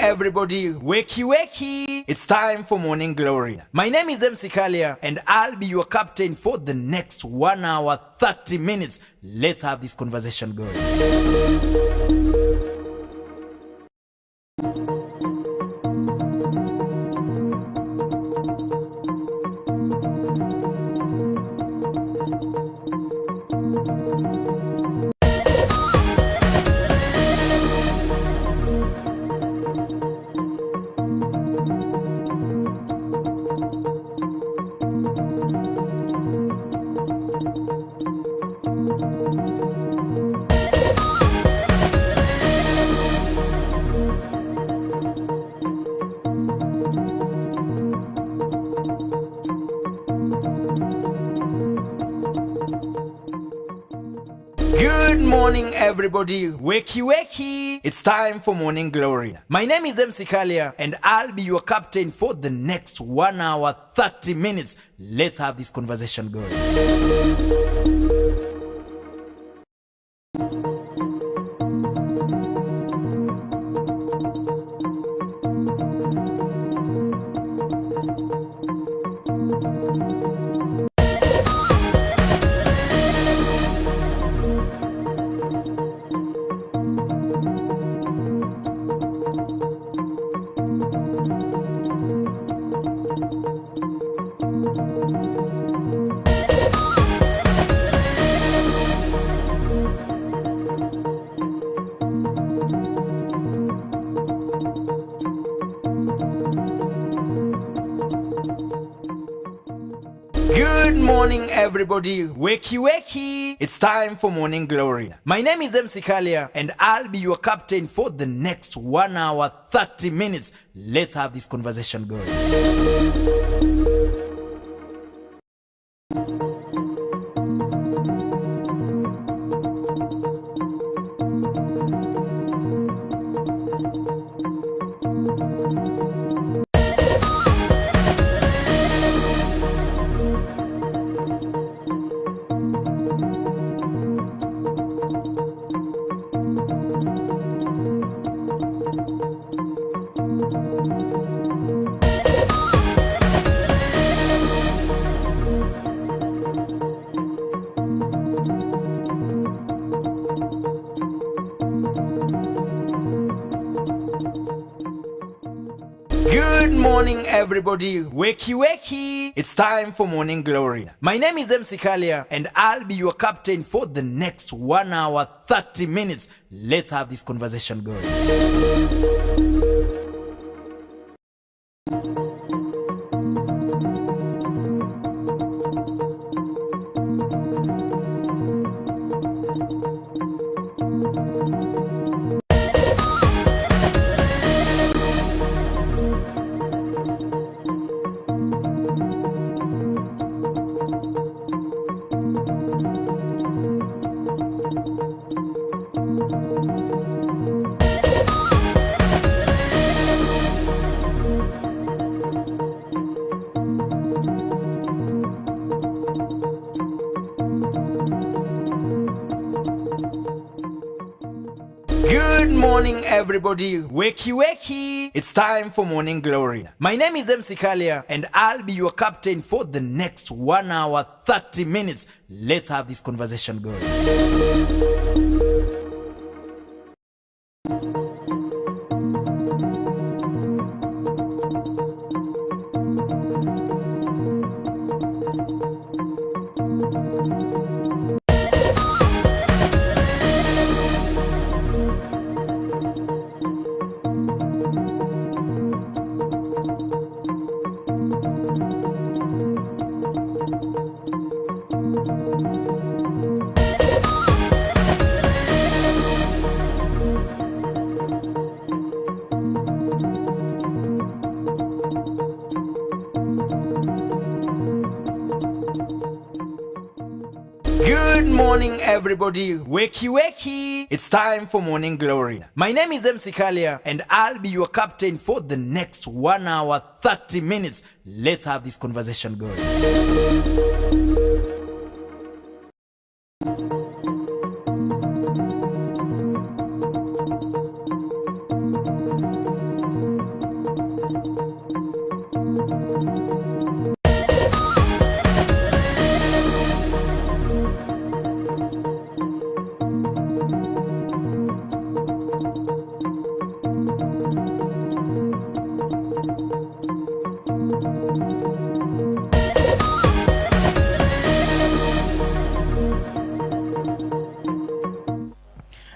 everybody, wakey wakey! It's time for Morning Glory. My name is MC Kalia and I'll be your captain for the next 1 hour 30 minutes. Let's have this conversation going. Good morning everybody, wakey wakey! It's time for Morning Glory. My name is MC Kalia and I'll be your captain for the next 1 hour 30 minutes. Let's have this conversation going. Good morning everybody, wakey wakey! It's time for Morning Glory. My name is MC Kalia and I'll be your captain for the next 1 hour 30 minutes. Let's have this conversation going. Good morning everybody, wakey wakey! It's time for Morning Glory. My name is MC Kalia and I'll be your captain for the next 1 hour 30 minutes. Let's have this conversation going. Good morning everybody, wakey wakey! It's time for Morning Glory. My name is MC Kalia and I'll be your captain for the next 1 hour 30 minutes. Let's have this conversation going. Good morning everybody, wakey wakey! It's time for Morning Glory. My name is MC Kalia and I'll be your captain for the next 1 hour 30 minutes. Let's have this conversation going.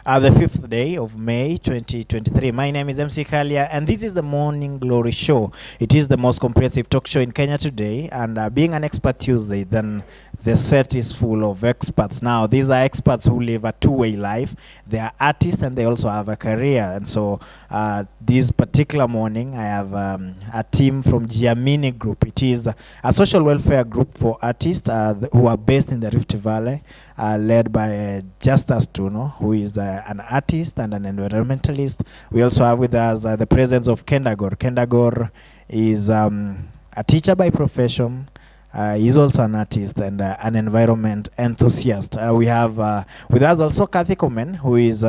The 5th day of May 2023. My name is MC Kalia, and this is the Morning Glory Show. It is the most comprehensive talk show in Kenya today, and being an Expert Tuesday, then the set is full of experts. Now, these are experts who live a two-way life. They are artists, and they also have a career. And so, this particular morning, I have a team from Jiamini Group. It is a social welfare group for artists who are based in the Rift Valley, led by Justus Tuno, who is an artist and an environmentalist. We also have with us the presence of Kendagor. Kendagor is a teacher by profession. He's also an artist and an environment enthusiast. We have with us also Kathy Komen, who is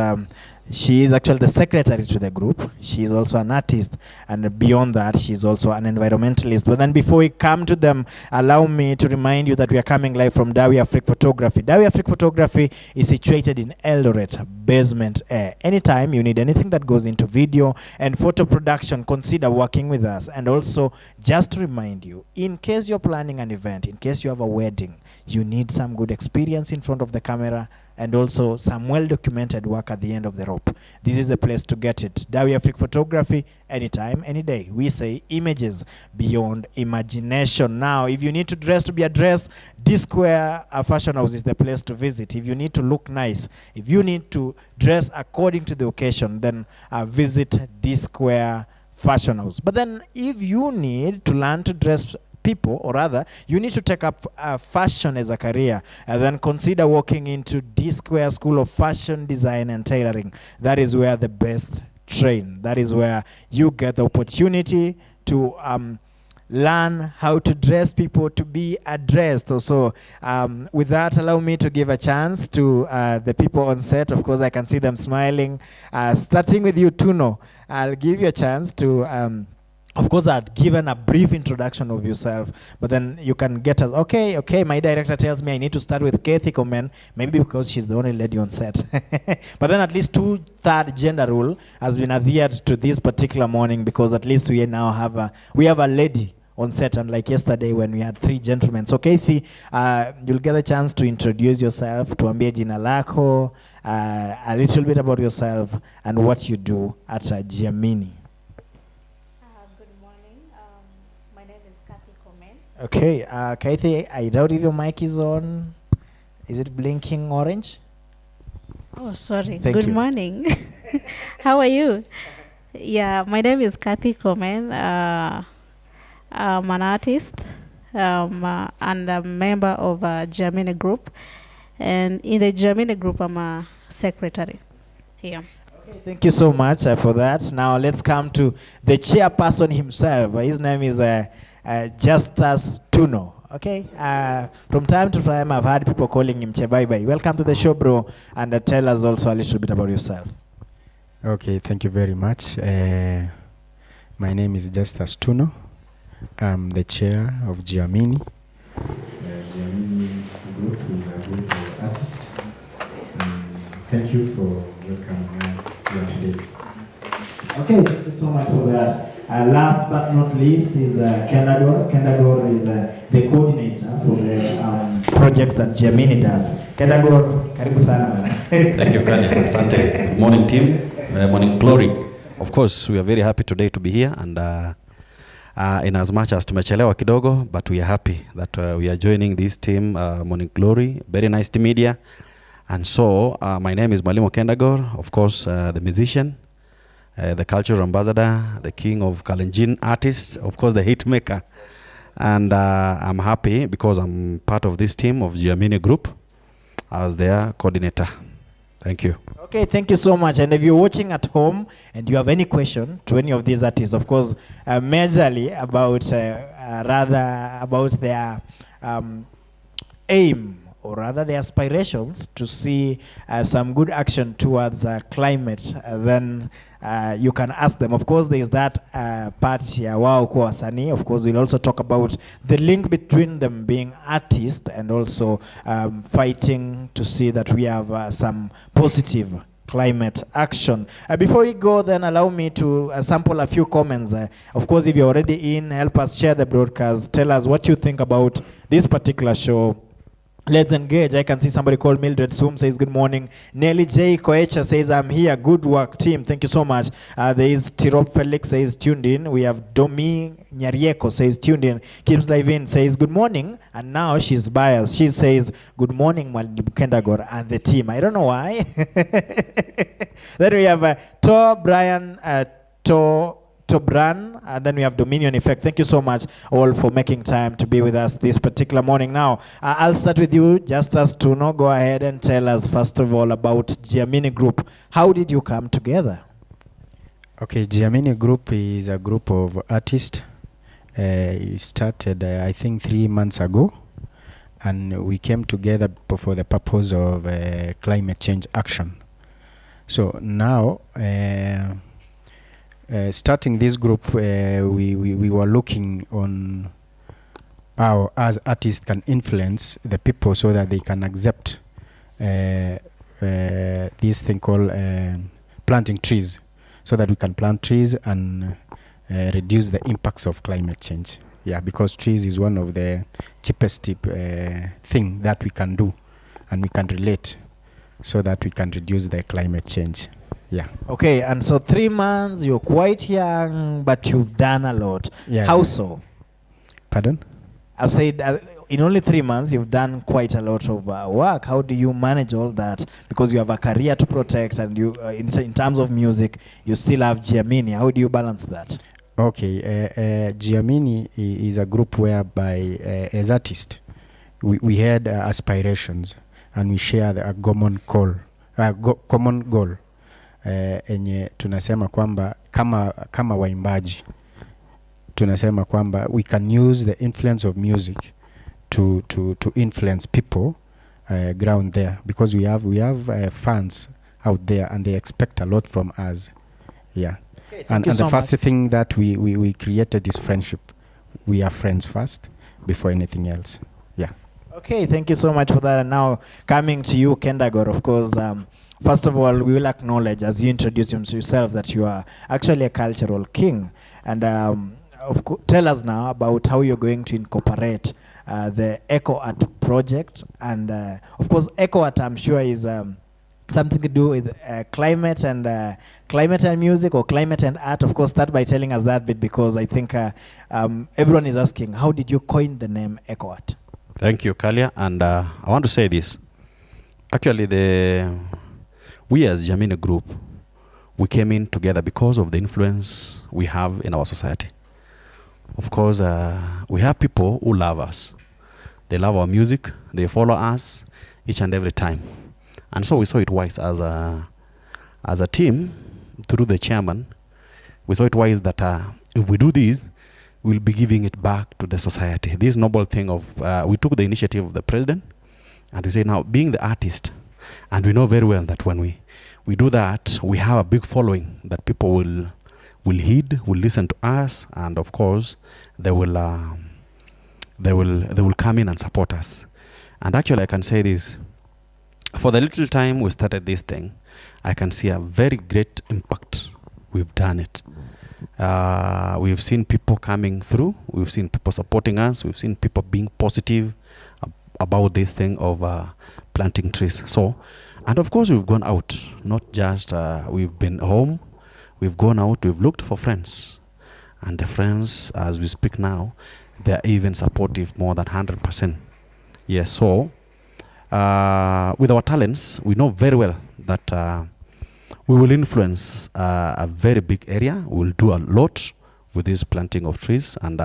she is actually the secretary to the group. She is also an artist, and beyond that, she's also an environmentalist. But then before we come to them, allow me to remind you that we are coming live from Dawi Afrique Photography. Dawi Afrique Photography is situated in Eldoret, Basement A. Anytime you need anything that goes into video and photo production, consider working with us. And also, just to remind you, in case you're planning an event, in case you have a wedding, you need some good experience in front of the camera, and also some well-documented work at the end of the rope. This is the place to get it. Dawi Afrique Photography, anytime, any day. We say images beyond imagination. Now, if you need to dress to be addressed, D-Square Fashion House is the place to visit. If you need to look nice, if you need to dress according to the occasion, then visit D-Square Fashion House. But then, if you need to learn to dress people, or rather, you need to take up fashion as a career, and then consider walking into D-Square School of Fashion Design and Tailoring. That is where the best train. That is where you get the opportunity to learn how to dress people to be addressed. Also, with that, allow me to give a chance to the people on set. Of course, I can see them smiling. Starting with you, Tuno, I'll give you a chance to of course, I'd given a brief introduction of yourself, but then you can get us, okay, my director tells me I need to start with Kathy Komen, maybe because she's the only lady on set. But then at least 2/3 gender rule has been adhered to this particular morning, because at least we now have a lady on set, unlike yesterday when we had 3 gentlemen. So Kathy, you'll get a chance to introduce yourself, tuambie jina lako, a little bit about yourself and what you do at Jiamini. Okay, Kathy, I doubt if your mic is on. Is it blinking orange? Oh, sorry. Thank Good you. morning. How are you? Yeah, my name is Kathy Komen. I'm an artist and a member of Jiamini Group. And in the Jiamini Group, I'm a secretary here. Okay, thank you so much for that. Now let's come to the chairperson himself. His name is Justus Tuno. Okay, from time to time I've had people calling him Che Bye Bye. Welcome to the show, bro, and tell us also a little bit about yourself. Okay, thank you very much. My name is Justus Tuno. I'm the chair of Jiamini. Jiamini Group is a group of artists. Thank you for welcoming us here today. Okay, thank you so much for that. Last but not least is Kendagor. Kendagor is the coordinator for the project that Jiamini does. Kendagor, karibu sana. Thank you, Kanya. Asante. Good morning, team. Morning glory. Of course, we are very happy today to be here, and in as much as tumechelewa kidogo, but we are happy that we are joining this team, Morning Glory. Very nice team media. And so, my name is Mwalimu Kendagor, of course, the musician, the cultural ambassador, the king of Kalenjin artists, of course, the hit maker. And I'm happy because I'm part of this team of Jiamini Group as their coordinator. Thank you. Okay, thank you so much. And if you're watching at home and you have any question to any of these artists, of course, majorly about, rather about their aim, or rather their aspirations to see some good action towards climate, then you can ask them. Of course, there is that part here, wao kwa wasanii. Of course, we'll also talk about the link between them being artists and also fighting to see that we have some positive climate action. Before we go, then allow me to sample a few comments. Of course, if you're already in, help us share the broadcast. Tell us what you think about this particular show. Let's engage. I can see somebody called Mildred Soom says good morning. Nelly J. Koecha says I'm here. Good work, team. Thank you so much. There is Tirop Felix says tuned in. We have Domi Nyarieko says tuned in. Kims Livin says good morning. And now she's biased. She says good morning, Mwalimu Kendagor and the team. I don't know why. Then we have Brian, Tobran, and then we have Dominion Effect. Thank you so much all for making time to be with us this particular morning. Now, I'll start with you, Justus Tuno. Go ahead and tell us, first of all, about Jiamini Group. How did you come together? Okay, Jiamini Group is a group of artists. It started, I think, 3 months ago. And we came together for the purpose of climate change action. So now, starting this group, we were looking on how as artists can influence the people so that they can accept this thing called planting trees, so that we can plant trees and reduce the impacts of climate change. Yeah, because trees is one of the cheapest thing that we can do, and we can relate so that we can reduce the climate change. Yeah. Okay, and so 3 months, you're quite young, but you've done a lot. Yeah. How so? Pardon? I've said in only 3 months, you've done quite a lot of work. How do you manage all that? Because you have a career to protect, and you, in terms of music, you still have Jiamini. How do you balance that? Okay, Jiamini is a group whereby, as artists, we had aspirations, and we share a common goal. Enye tunasema kwamba kama waimbaji tunasema kwamba we can use the influence of music to influence people ground there, because we have fans out there and they expect a lot from us. Yeah. Okay, and the first thing that we created is friendship. We are friends first before anything else. Yeah. Okay, thank you so much for that. And now coming to you, Kendagor, of course, first of all, we will acknowledge, as you introduce yourself, that you are actually a cultural king. And tell us now about how you're going to incorporate the Ecoart project. And of course, Ecoart, I'm sure, is something to do with climate and music, or climate and art. Of course, start by telling us that bit, because I think everyone is asking, how did you coin the name Ecoart? Thank you, Kalia. And I want to say this. Actually, we as Jiamini Group, we came in together because of the influence we have in our society. Of course, we have people who love us. They love our music. They follow us each and every time. And so we saw it wise as a team, through the chairman, we saw it wise that if we do this, we'll be giving it back to the society. This noble thing of, we took the initiative of the president, and we say now, being the artist, and we know very well that when we do that, we have a big following that people will heed, will listen to us, and of course, they will come in and support us. And actually, I can say this, for the little time we started this thing, I can see a very great impact. We've done it. We've seen people coming through. We've seen people supporting us. We've seen people being positive about this thing of planting trees. So, and of course, we've gone out. Not just we've been home. We've gone out. We've looked for friends, and the friends, as we speak now, they are even supportive more than 100%. Yes. So, with our talents, we know very well that we will influence a very big area. We will do a lot with this planting of trees, and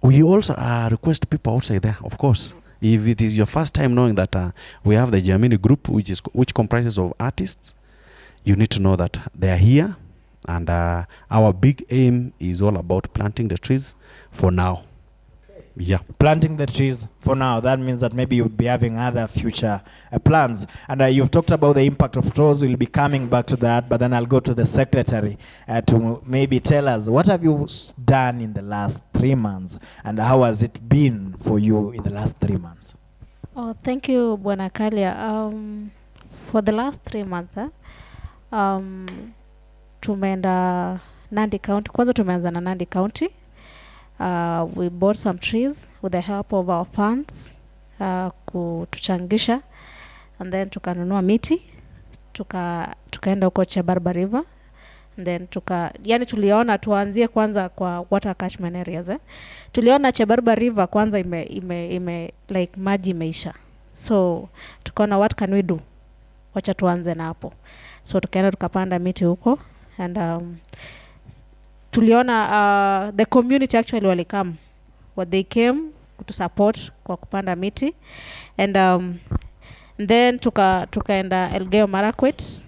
we also request people outside there, of course. If it is your first time knowing that we have the Jiamini Group, which comprises of artists, you need to know that they are here, and our big aim is all about planting the trees for now. Yeah. Planting the trees for now. That means that maybe you'll be having other future plans. And you've talked about the impact of trees. We'll be coming back to that. But then I'll go to the secretary to maybe tell us, what have you done in the last 3 months? And how has it been for you in the last 3 months? Oh, thank you, Bwana Kalia. For the last 3 months, tumeenda Nandi County. Kwanza tumeanza na Nandi County. We bought some trees with the help of our funds, kutuchangisha, and then tukanunua miti, tukaenda huko Chebarba River, and then yani tuliona tuanzie kwanza kwa water catchment areas. Tuliona Chebarba River kwanza ime like maji imeisha, so tukaona what can we do, wacha tuanze na hapo. So tukaenda tukapanda miti huko, and tuliona the community actually walikam, what they came to support kwa kupanda miti, and then tukaenda Elgeyo Marakwet.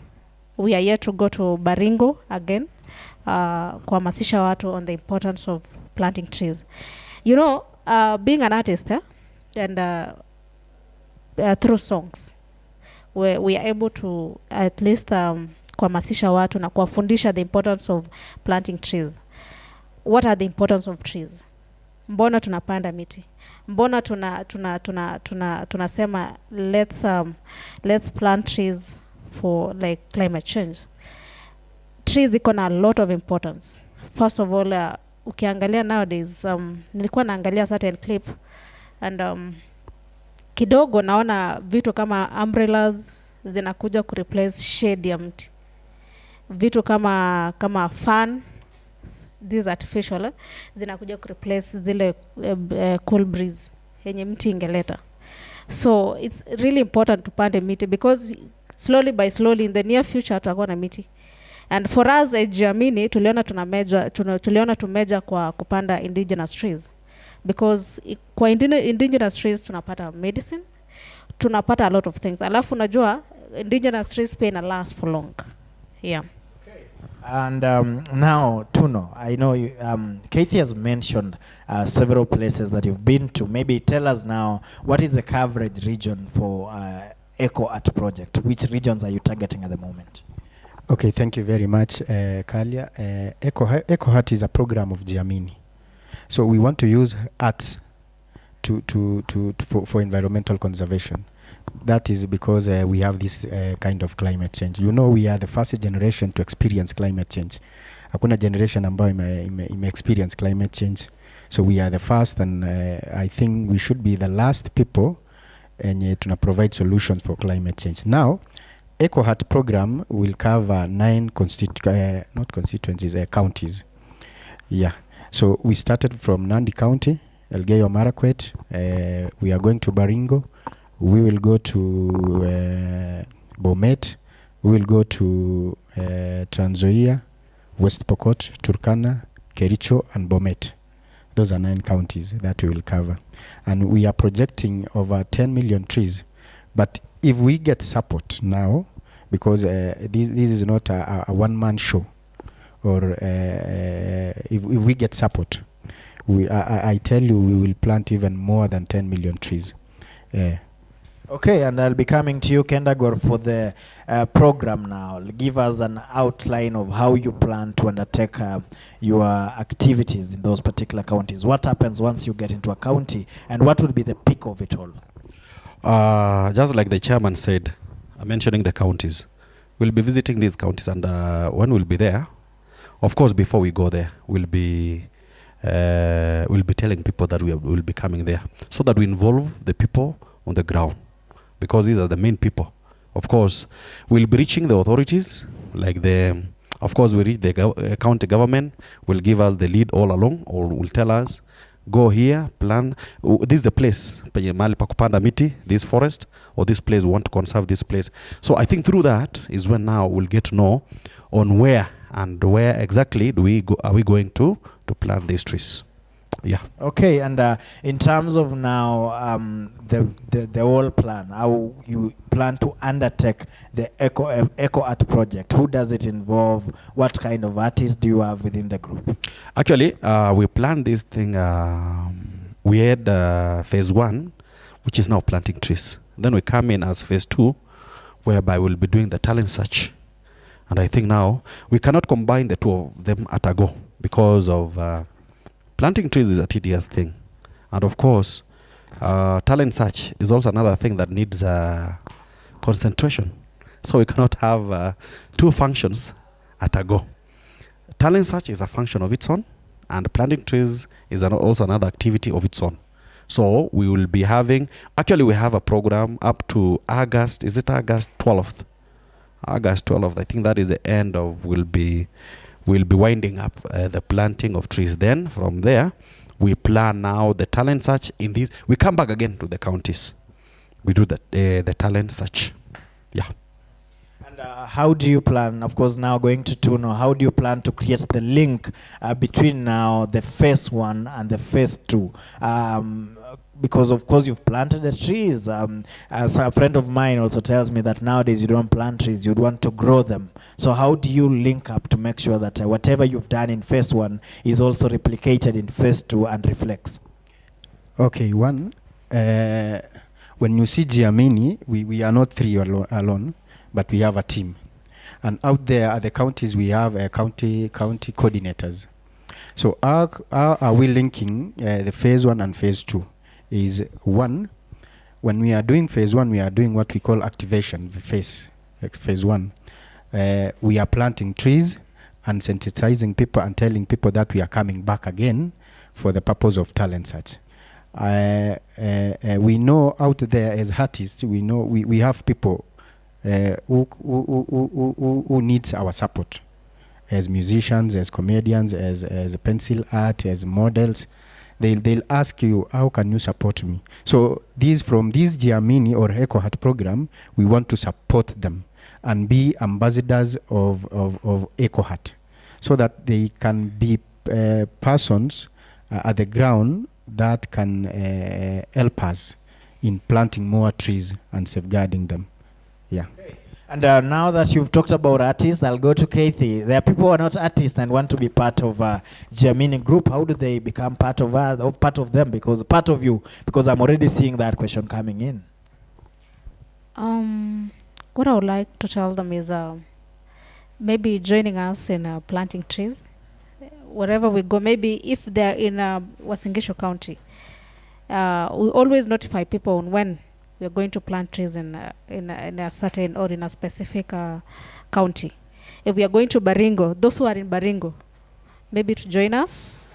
We are yet to go to Baringo again, kuhamasisha watu on the importance of planting trees. You know, being an artist, and through songs, we are able to at least kuhamasisha watu na kuwafundisha the importance of planting trees. What are the importance of trees? Mbona tunapanda miti? Mbona tunasema let's plant trees for like climate change? Trees iko na a lot of importance. First of all, ukiangalia nowadays, nilikuwa naangalia certain clip, and kidogo naona vitu kama umbrellas zinakuja kureplace shade ya mti. Vitu kama fan, these artificial, zinakuja kureplace zile cool breeze yenye mti ingeleta. So it's really important to plant a miti, because slowly by slowly in the near future tutakuwa na miti. And for us at Jiamini, tuliona tumeja kwa kupanda indigenous trees, because kwa indigenous trees tunapata medicine, tunapata a lot of things. Alafu unajua indigenous trees pay na last for long. Yeah. And now, Tuno, I know you, Kathy has mentioned several places that you've been to. Maybe tell us now, what is the coverage region for Ecoart project? Which regions are you targeting at the moment? Okay, thank you very much, Kalia. Ecoart is a program of Jiamini. So we want to use arts for environmental conservation. That is because we have this kind of climate change. You know, we are the first generation to experience climate change. Hakuna generation ambayo ime experience climate change. So we are the first, and I think we should be the last people to provide solutions for climate change. Now, Ecoart program will cover 9 counties. Yeah. So we started from Nandi County, Elgeyo Marakwet. We are going to Baringo. We will go to Bomet. We will go to Trans Nzoia, West Pokot, Turkana, Kericho, and Bomet. Those are 9 counties that we will cover. And we are projecting over 10 million trees. But if we get support now, because this is not a one-man show, or if we get support, I tell you, we will plant even more than 10 million trees. Okay, and I'll be coming to you, Kendagor, for the program now. Give us an outline of how you plan to undertake your activities in those particular counties. What happens once you get into a county, and what will be the peak of it all? Just like the chairman said, mentioning the counties, we'll be visiting these counties, and when we'll be there, of course, before we go there, we'll be telling people that we will be coming there, so that we involve the people on the ground, because these are the main people. Of course, we'll be reaching the authorities, like of course, we reach the county government, will give us the lead all along, or will tell us, go here, plan, this is the place, mahali pa kupanda miti, this forest, or this place, we want to conserve this place. So I think through that is when now we'll get to know on where exactly are we going to plant these trees. Yeah. Okay, and in terms of now the whole plan, how you plan to undertake the Ecoart project, who does it involve? What kind of artists do you have within the group? Actually, we planned this thing. We had phase 1, which is now planting trees. Then we come in as phase 2, whereby we'll be doing the talent search. And I think now we cannot combine the two of them at a go, because of planting trees is a tedious thing. And of course, talent search is also another thing that needs concentration. So we cannot have 2 functions at a go. Talent search is a function of its own, and planting trees is also another activity of its own. So we will be having, actually we have a program up to August, is it August 12th? August 12th, I think that is the end of, we'll be winding up the planting of trees. Then from there, we plan now the talent search in this. We come back again to the counties. We do the talent search. Yeah. And how do you plan, of course, now going to Tuno, how do you plan to create the link between now the phase 1 and the phase 2? Because, of course, you've planted the trees. As a friend of mine also tells me that nowadays you don't plant trees, you'd want to grow them. So how do you link up to make sure that whatever you've done in phase 1 is also replicated in phase 2 and reflects? Okay, one, when you see Jiamini, we are not three alone, but we have a team. And out there at the counties, we have county coordinators. So how are we linking the phase 1 and phase 2? Is one, when we are doing phase 1, we are doing what we call activation phase 1. We are planting trees and sensitizing people and telling people that we are coming back again for the purpose of talent search. We know out there as artists, we know we have people who needs our support as musicians, as comedians, as pencil art, as models. They'll ask you, how can you support me? So from this Jiamini or Ecoart program, we want to support them and be ambassadors of Ecoart, so that they can be persons at the ground that can help us in planting more trees and safeguarding them. Yeah. Okay. And now that you've talked about artists, I'll go to Kathy. There are people who are not artists and want to be part of Jiamini Group. How do they become part of them? Because part of you, because I'm already seeing that question coming in. What I would like to tell them is maybe joining us in planting trees. Wherever we go, maybe if they're in Uasin Gishu County, we always notify people on when we're going to plant trees in a certain or in a specific county. If we are going to Baringo, those who are in Baringo, maybe to join us.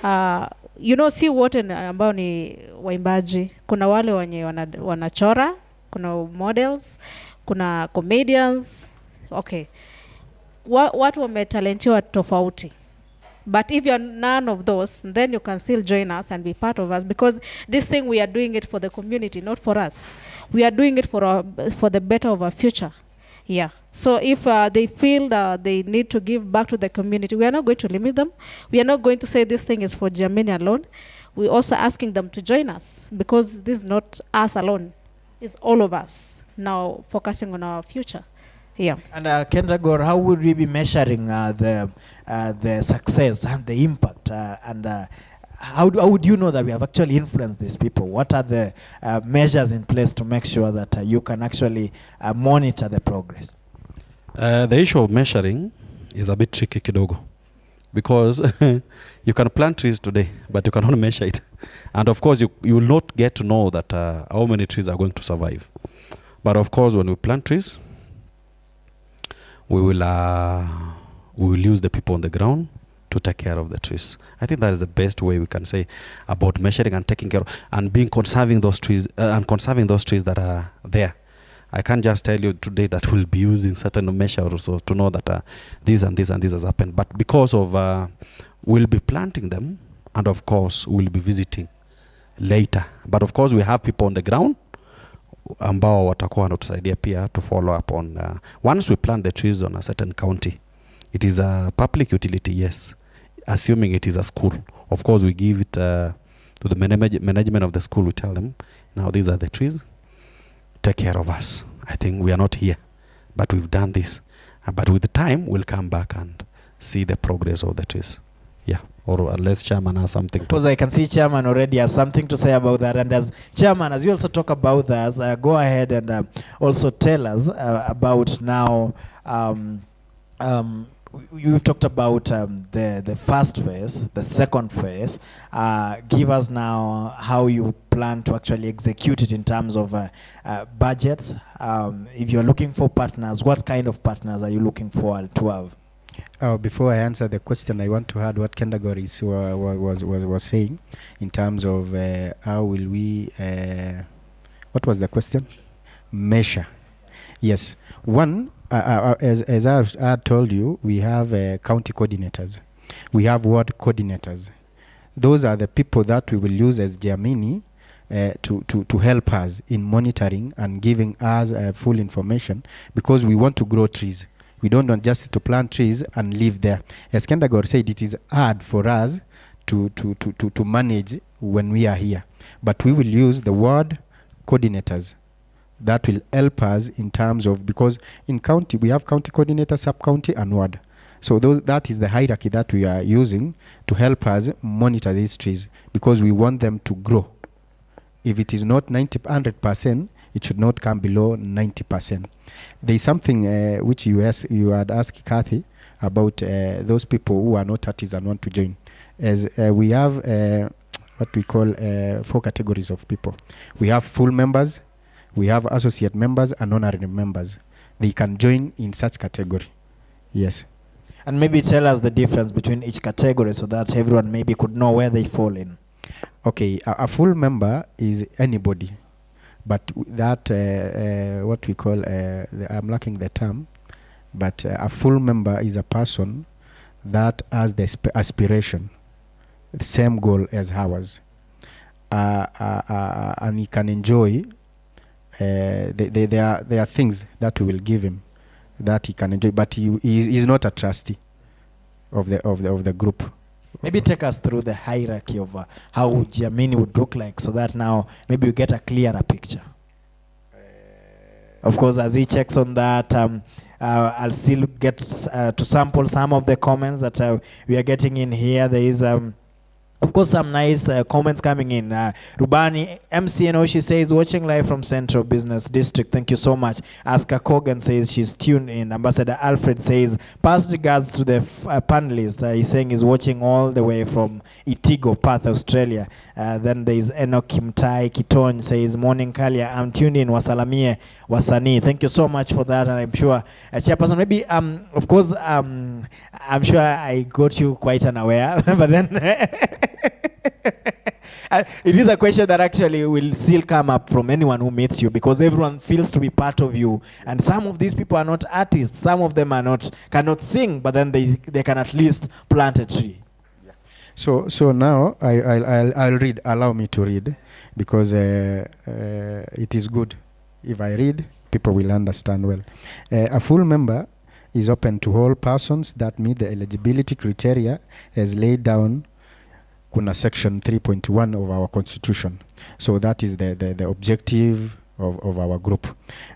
Si wote ambao ni waimbaji. Kuna wale wenye wanachora, kuna models, kuna comedians. Okay. Watu wametalentiwa tofauti. But if you're none of those, then you can still join us and be part of us, because this thing, we are doing it for the community, not for us. We are doing it for the better of our future. Yeah. So if they feel they need to give back to the community, we are not going to limit them. We are not going to say this thing is for Jiamini alone. We're also asking them to join us, because this is not us alone. It's all of us now focusing on our future. Yeah. And Kendra, how would we be measuring the success and the impact? How would you know that we have actually influenced these people? What are the measures in place to make sure that you can actually monitor the progress? The issue of measuring is a bit tricky kidogo, because you can plant trees today, but you cannot measure it. And of course, you will not get to know that how many trees are going to survive. But of course, when we plant trees, we will use the people on the ground to take care of the trees. I think that is the best way we can say about measuring and taking care of, and conserving those trees that are there. I can't just tell you today that we'll be using certain measures to know that this and this and this has happened. But because of we'll be planting them, and of course we'll be visiting later. But of course we have people on the ground ambao watakuwa wanatusaidia pia to follow up on once we plant the trees on a certain county. It is a public utility, yes, assuming it is a school. Of course we give it to the management of the school. We tell them, now these are the trees, take care of us. I think we are not here, but we've done this. But with the time we'll come back and see the progress of the trees. Yeah. Or unless Chairman has something. Because I can see Chairman already has something to say about that. And as Chairman, as you also talk about that, go ahead and also tell us about now. You've talked about the first phase, the second phase. Give us now how you plan to actually execute it in terms of budgets. If you're looking for partners, what kind of partners are you looking for to have? Before I answer the question, I want to add what Kendagor was saying in terms of how will we, what was the question? Measure. Yes. One, as I told you, we have county coordinators. We have ward coordinators. Those are the people that we will use as Jiamini to help us in monitoring and giving us full information, because we want to grow trees. We don't want just to plant trees and live there. As Kendagor said, it is hard for us to manage when we are here. But we will use the ward coordinators that will help us in terms of, because in county, we have county coordinator, sub-county, and ward. So that is the hierarchy that we are using to help us monitor these trees, because we want them to grow. If it is not 100%, it should not come below 90%. There is something which you had asked Kathy about those people who are not artists and want to join. As we have what we call 4 categories of people. We have full members, we have associate members, and honorary members. They can join in such category. Yes. And maybe tell us the difference between each category so that everyone maybe could know where they fall in. Okay, a full member is anybody. But that, what we call, I'm lacking the term, but a full member is a person that has the aspiration, the same goal as ours. And he can enjoy, there are things that we will give him that he can enjoy, but he is not a trustee of the group. Maybe take us through the hierarchy of how Jiamini would look like, so that now maybe you get a clearer picture. Of course, as he checks on that, I'll still get to sample some of the comments that we are getting in here. There is, of course, some nice comments coming in. Rubani MCNO, she says, watching live from Central Business District. Thank you so much. Aska Kogan says she's tuned in. Ambassador Alfred says, past regards to the panelist. He's saying he's watching all the way from Itigo, Perth, Australia. Then there is Enoch Kimtai Kitony says, morning Kalia, I'm tuned in. Wasalamie Wasani. Thank you so much for that. And I'm sure, Chairperson, maybe, of course, I'm sure I got you quite unaware, but then it is a question that actually will still come up from anyone who meets you, because everyone feels to be part of you, and some of these people are not artists, some of them cannot sing, but then they can at least plant a tree. So now I'll read. Allow me to read, because it is good if I read, people will understand well. A full member is open to all persons that meet the eligibility criteria as laid down kuna section 3.1 of our constitution. So that is the objective of our group.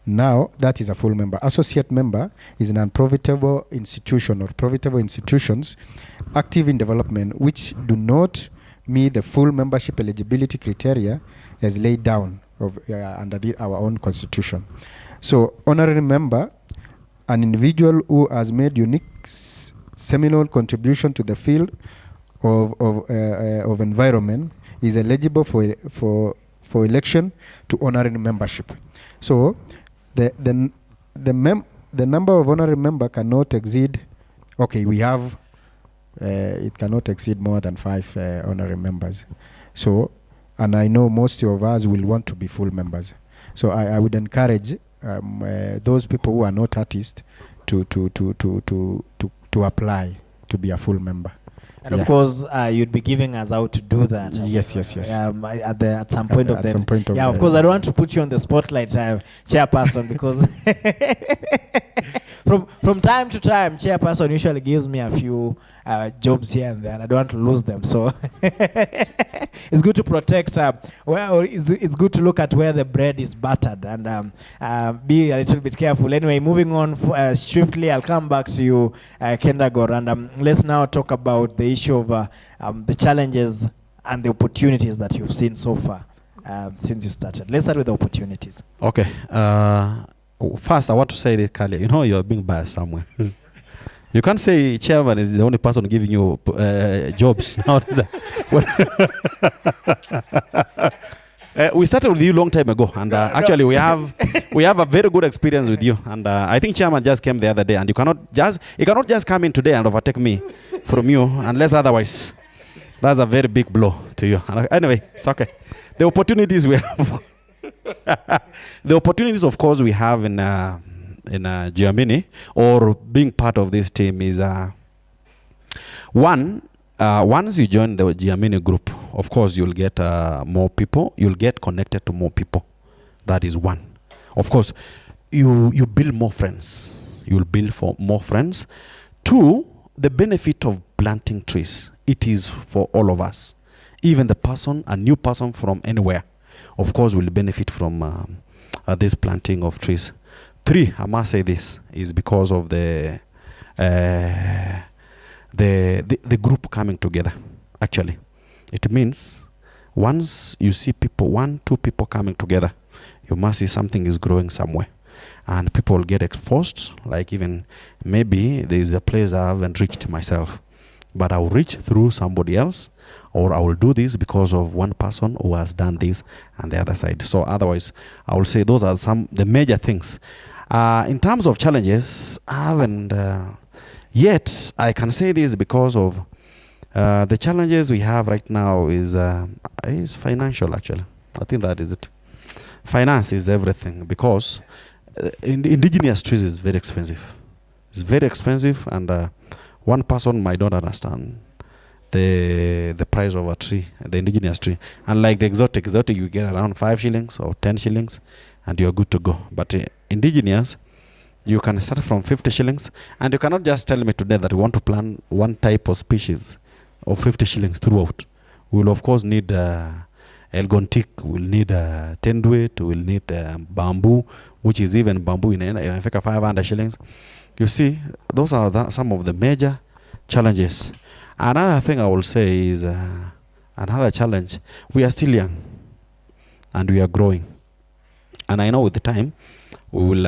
Now, that is a full member. Associate member is an unprofitable institution or profitable institutions active in development which do not meet the full membership eligibility criteria as laid down under our own constitution. So, honorary member, an individual who has made unique seminal contribution to the field of environment is eligible for election to honorary membership. So the number of honorary member cannot exceed. Okay, we have it cannot exceed more than 5 honorary members. So, and I know most of us will want to be full members. So I would encourage those people who are not artists to apply to be a full member. And of course, you'd be giving us out to do that. Yes. At some point of that. Yeah, of course, I don't want to put you on the spotlight, Chairperson, because from time to time, Chairperson usually gives me a few jobs here and there, and I don't want to lose them. So it's good to protect. It's good to look at where the bread is buttered and be a little bit careful. Anyway, moving on swiftly, I'll come back to you, Kendagor, and let's now talk about the issue of the challenges and the opportunities that you've seen so far since you started. Let's start with the opportunities. Okay. First, I want to say this, Kalia. You know, you're being biased somewhere. You can't say chairman is the only person giving you jobs. We started with you long time ago, and actually we have a very good experience with you. And I think Chairman just came the other day, and you cannot just come in today and overtake me from you unless otherwise. That's a very big blow to you. And anyway, it's okay. The opportunities we have, the opportunities, of course, we have in Jiamini or being part of this team is one. Once you join the Jiamini Group, of course, you'll get more people. You'll get connected to more people. That is one. Of course, you build more friends. You'll build for more friends. Two, the benefit of planting trees. It is for all of us. Even a new person from anywhere, of course, will benefit from this planting of trees. Three, I must say this, is because of the group coming together. Actually, it means once you see two people coming together, you must see something is growing somewhere, and people will get exposed. Like even maybe there is a place I haven't reached myself, but I'll reach through somebody else, or I will do this because of one person who has done this on the other side. So otherwise, I will say those are the major things. In terms of challenges, I haven't yet. I can say this because of the challenges we have right now is financial. Actually, I think that is it. Finance is everything, because indigenous trees is very expensive. It's very expensive, and one person might not understand the price of a tree, the indigenous tree. Unlike the exotic, you get around 5 shillings or 10 shillings, and you're good to go. But indigenous, you can start from 50 shillings, and you cannot just tell me today that you want to plant one type of species of 50 shillings throughout. We will of course need elgontic, we'll need tenduet, we'll need bamboo, which is even bamboo in Africa 500 shillings. You see, those are some of the major challenges. Another thing I will say is another challenge. We are still young, and we are growing. And I know with the time, we'll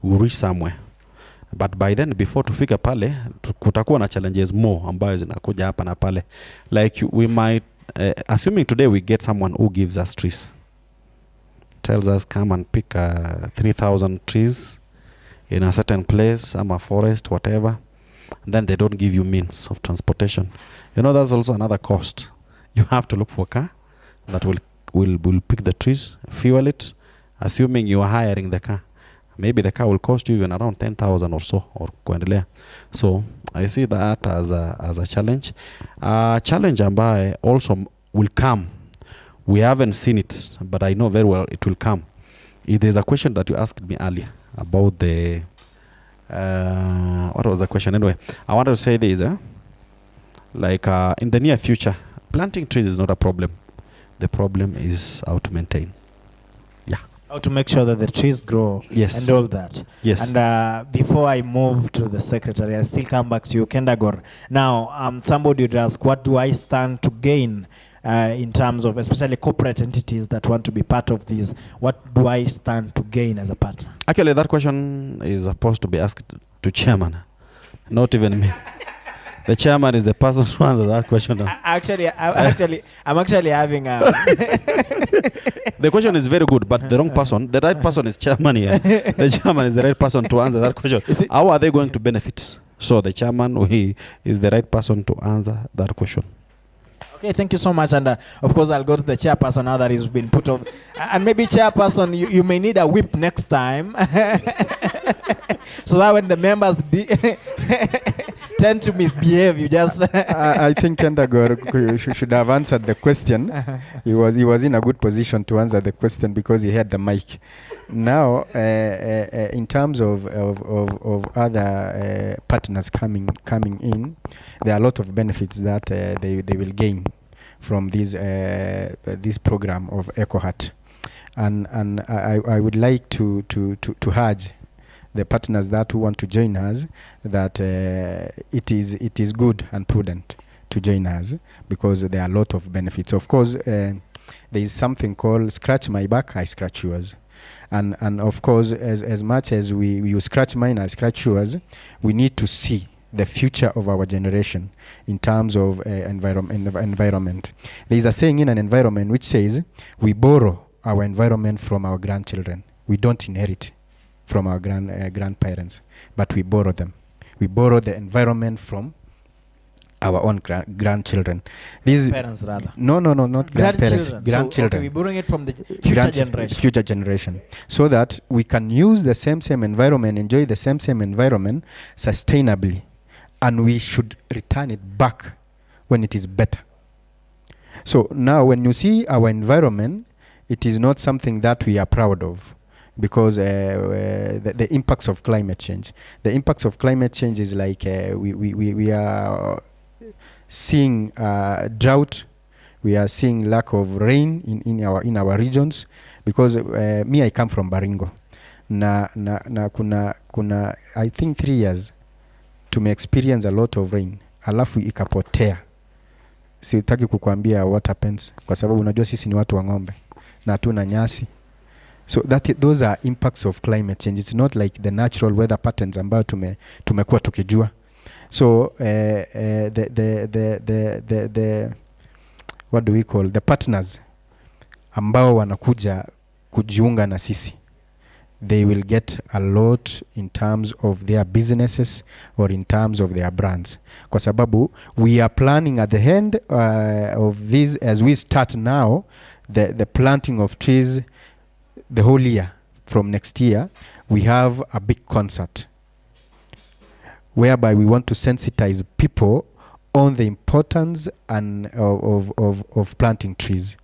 reach somewhere. But by then, before tufika pale, kutakuwa na challenges more ambayo zinakuja hapa na pale. Like we might, assuming today we get someone who gives us trees, tells us come and pick 3,000 trees in a certain place, some a forest, whatever. And then they don't give you means of transportation. You know, that's also another cost. You have to look for a car that will pick the trees, fuel it, assuming you are hiring the car. Maybe the car will cost you even around 10,000 or so, or kuendelea. So I see that as a challenge. Challenge ambaye also will come. We haven't seen it, but I know very well it will come. There's a question that you asked me earlier about the what was the question anyway? I wanted to say this, like in the near future, planting trees is not a problem. The problem is how to maintain. Yeah. How to make sure that the trees grow. Yes. And all that. Yes. And before I move to the secretary, I still come back to you, Kendagor. Now, somebody would ask, what do I stand to gain in terms of, especially corporate entities that want to be part of this? What do I stand to gain as a partner? Actually, that question is supposed to be asked to chairman, not even me. The chairman is the person who answers that question. I'm actually having a... The question is very good, but the wrong person. The right person is chairman here. The chairman is the right person to answer that question. How are they going to benefit? So the chairman is the right person to answer that question. Okay, thank you so much. And of course, I'll go to the chairperson now that he's been put off. And maybe chairperson, you may need a whip next time. So that when the members tend to misbehave, you just... I think Kendagor should have answered the question. He was in a good position to answer the question because he had the mic. Now, in terms of other partners coming in, there are a lot of benefits that they will gain from this program of Ecoart, and I would like to urge the partners that who want to join us that it is good and prudent to join us because there are a lot of benefits. Of course, there is something called scratch my back, I scratch yours. And of course, as much as you scratch mine, I scratch yours, we need to see the future of our generation in terms of environment. There is a saying in an environment which says, we borrow our environment from our grandchildren. We don't inherit from our grandparents, but we borrow them. We borrow the environment from our own grandchildren. These parents rather. No, not grandparents. Grandchildren. So, okay, we're borrowing it from the future generation. Future generation, so that we can use the same environment, enjoy the same environment sustainably, and we should return it back when it is better. So now, when you see our environment, it is not something that we are proud of, because the impacts of climate change. The impacts of climate change is like we are seeing drought. We are seeing lack of rain in our regions, because me, I come from Baringo. Na kuna I think 3 years tume experience a lot of rain, alafu ikapotea. Sitaki kukuambia what happens, kwa sababu unajua sisi ni watu wa ng'ombe na hatuna nyasi. So those are impacts of climate change. It's not like the natural weather patterns ambayo tumekuwa tukijua. So the what do we call the partners ambao wanakuja kujiunga na sisi, they will get a lot in terms of their businesses or in terms of their brands, kwa sababu we are planning at the end of this, as we start now, the planting of trees the whole year. From next year we have a big concert whereby we want to sensitize people on the importance and of planting trees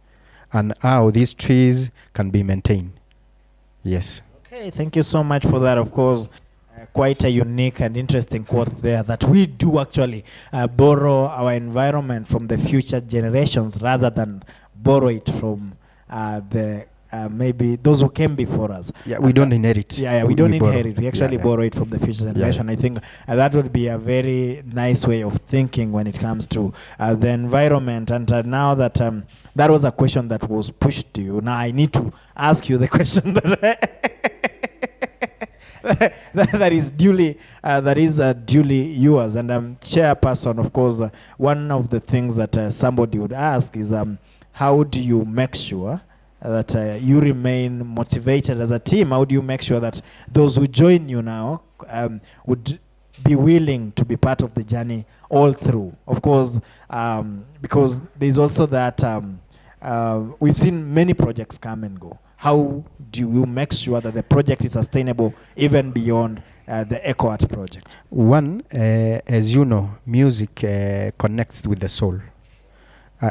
and how these trees can be maintained. Yes. Okay, thank you so much for that. Of course, quite a unique and interesting quote there, that we do actually borrow our environment from the future generations rather than borrow it from the maybe those who came before us. Yeah, we don't inherit. Yeah, we don't inherit. We actually borrow it from the future generation. Yeah. I think that would be a very nice way of thinking when it comes to the environment. And now that that was a question that was pushed to you, now I need to ask you the question that is duly yours. And chairperson, of course, one of the things that somebody would ask is how do you make sure that you remain motivated as a team? How do you make sure that those who join you now would be willing to be part of the journey all through? Of course, because there's also that we've seen many projects come and go. How do you make sure that the project is sustainable even beyond the Ecoart project? One, as you know, music connects with the soul.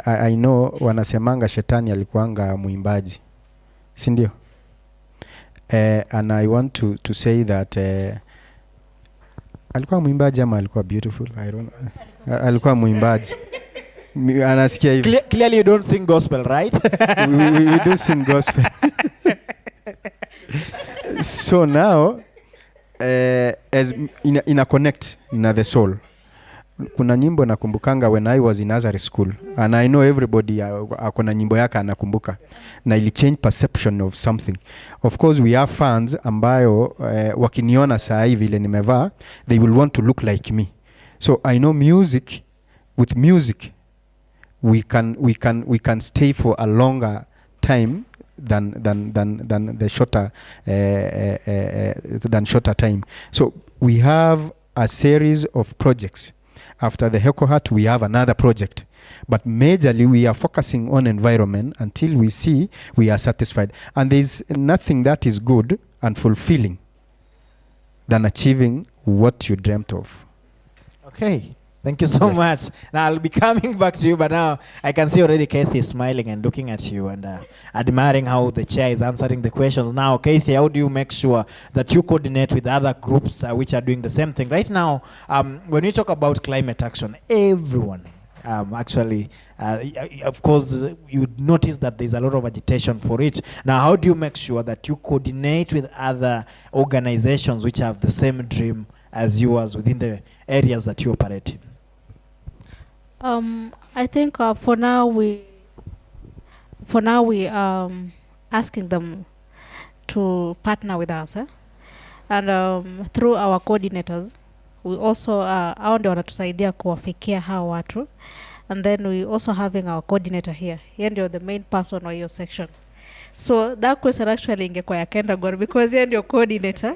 I know wanasemanga shetani alikuanga muimbaji, si ndio? And I want to say that alikuwa muimbaji ama alikuwa beautiful, I don't know. Alikuwa muimbaji. Anasikia hivi. Clearly you don't sing gospel, right? we do sing gospel. So now as in a connect na the soul. Kuna nyimbo nakumbukanga when I was in Nazareth school, and I know everybody akona nyimbo yake anakumbuka, na ili change perception of something. Of course we have fans ambayo wakiniona saa hivi vile nimevaa, they will want to look like me. So I know music, with music we can stay for a longer time than the shorter time. So we have a series of projects. After the Ecoart, we have another project. But majorly, we are focusing on environment until we see we are satisfied. And there's nothing that is good and fulfilling than achieving what you dreamt of. Okay. Thank you so much. Now I'll be coming back to you, but now I can see already Kathy smiling and looking at you and admiring how the chair is answering the questions. Now, Kathy, how do you make sure that you coordinate with other groups which are doing the same thing? Right now, when we talk about climate action, everyone actually, of course, you notice that there's a lot of agitation for it. Now, how do you make sure that you coordinate with other organizations which have the same dream as yours within the areas that you operate in? I think for now we asking them to partner with us, and through our coordinators we also hao ndio wanatusaidia kuwafikia hao watu, and then we also having our coordinator here. Yeye ndio the main person wa hiyo section. So that question actually ingekuwa ya Kendagon because yeye ndio coordinator.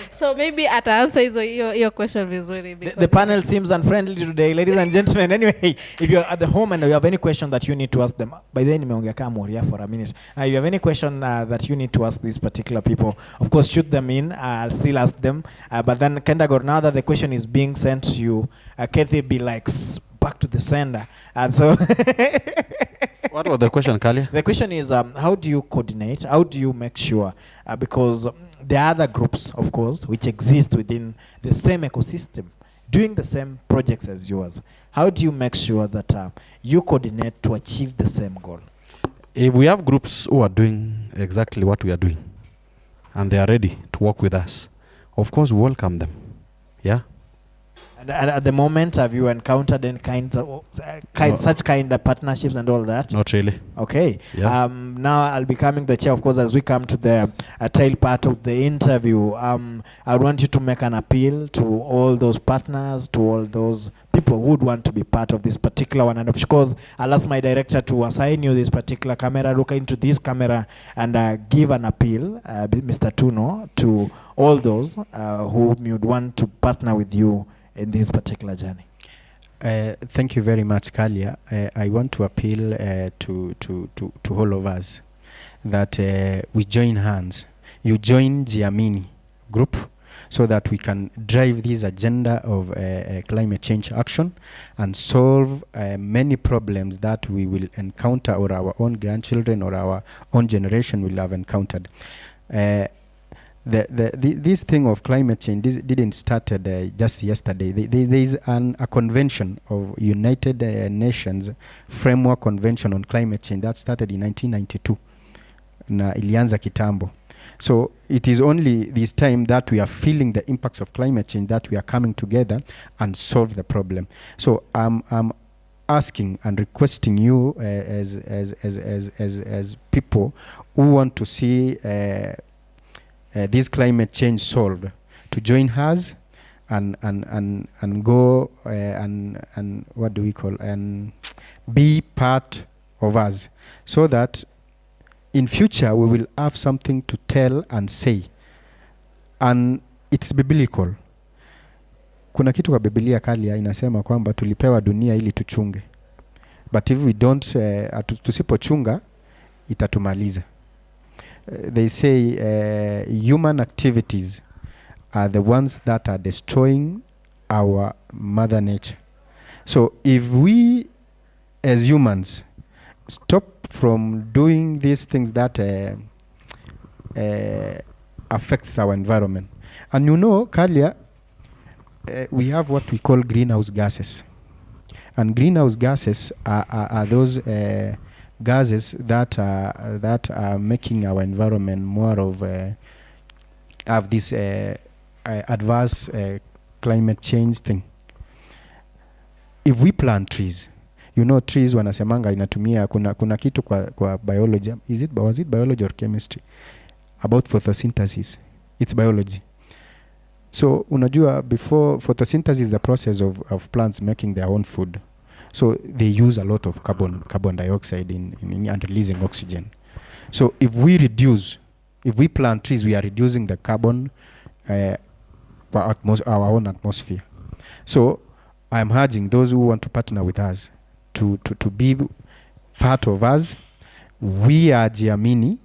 So maybe ata answer your question vizuri. The panel seems unfriendly today, ladies and gentlemen. Anyway, if you're at the home and you have any question that you need to ask them, by the way, nimeongea kama Moria for a minute. If you have any question that you need to ask these particular people, of course, shoot them in. I'll still ask them. But then, Kendagor, now that the question is being sent to you, Kathy be like, back to the sender. And so... What was the question, Kalia? The question is, how do you coordinate? How do you make sure? Because there are other groups, of course, which exist within the same ecosystem, doing the same projects as yours. How do you make sure that you coordinate to achieve the same goal? If we have groups who are doing exactly what we are doing, and they are ready to work with us, of course, we welcome them. Yeah? And at the moment, have you encountered any such kind of partnerships and all that? Not really. Okay. Yeah. Now I'll be coming the chair, of course, as we come to the tail part of the interview. I want you to make an appeal to all those partners, to all those people who would want to be part of this particular one. And of course, I'll ask my director to assign you this particular camera, look into this camera, and give an appeal, Mr. Tuno, to all those who would want to partner with you in this particular journey. Thank you very much, Kalia. I want to appeal to all of us that we join hands. You join Jiamini Group so that we can drive this agenda of climate change action and solve many problems that we will encounter, or our own grandchildren or our own generation will have encountered. This thing of climate change didn't started just yesterday. There is a convention of United Nations Framework Convention on Climate Change that started in 1992. Na ilianza kitambo. So it is only this time that we are feeling the impacts of climate change that we are coming together and solve the problem. So I'm asking and requesting you as people who want to see this climate change solved, to join us and go and what do we call, and be part of us, so that in future we will have something to tell and say. And it's biblical. Kuna kitu kwa Biblia Kalia inasema kwamba tulipewa dunia ili tuchunge, but if we don't, tusipochunga itatumaliza. They say human activities are the ones that are destroying our mother nature. So if we as humans stop from doing these things that affects our environment, and you know, Kalia, we have what we call greenhouse gases, and greenhouse gases are those gases that are making our environment more of have this adverse climate change thing. If we plant trees, you know, trees wanasemanga inatumia kuna kitu kwa biology, was it biology or chemistry, about photosynthesis. It's biology. So unajua, before photosynthesis is the process of plants making their own food. So they use a lot of carbon dioxide in and releasing oxygen. So if we plant trees, we are reducing the carbon our own atmosphere. So I'm urging those who want to partner with us to be part of us. We are Jiamini,